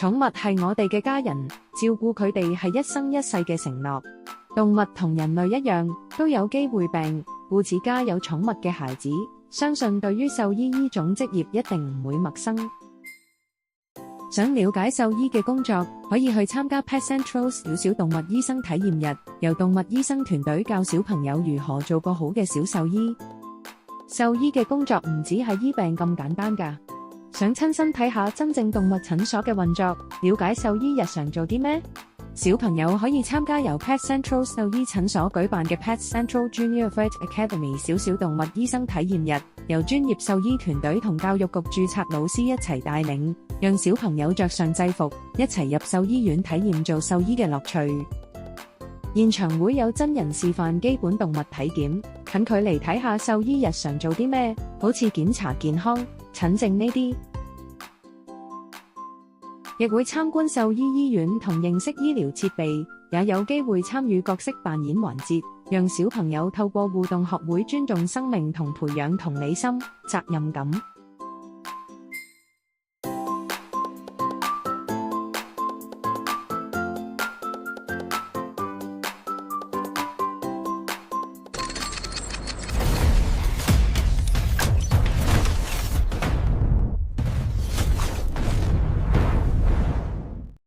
寵物係我哋嘅家人，照顧佢哋係一生一世嘅承諾。動物同人類一樣，都有機會病，故此家有寵物嘅孩子，相信對於獸醫呢種職業一定唔會陌生。想了解獸醫嘅工作，可以去參加 Pet Central 小小動物醫生體驗日，由動物醫生團隊教小朋友如何做個好嘅小獸醫。獸醫嘅工作唔止係醫病咁簡單㗎。想親身睇下真正動物診所嘅運作，了解獸醫日常做啲咩？小朋友可以參加由 Pet Central 獸醫診所舉辦嘅 Pet Central Junior Vet Academy 小小動物醫生體驗日，由專業獸醫團隊同教育局註冊老師一齊帶領，讓小朋友着上制服，一齊入獸醫院體驗做獸醫嘅樂趣。現場會有真人示範基本動物體檢，近距離睇下獸醫日常做啲咩，好似檢查健康、診症呢啲。亦會參觀獸醫醫院同認識醫療設備，也有機會參與角色扮演環節，讓小朋友透過互動學會尊重生命同培養同理心、責任感。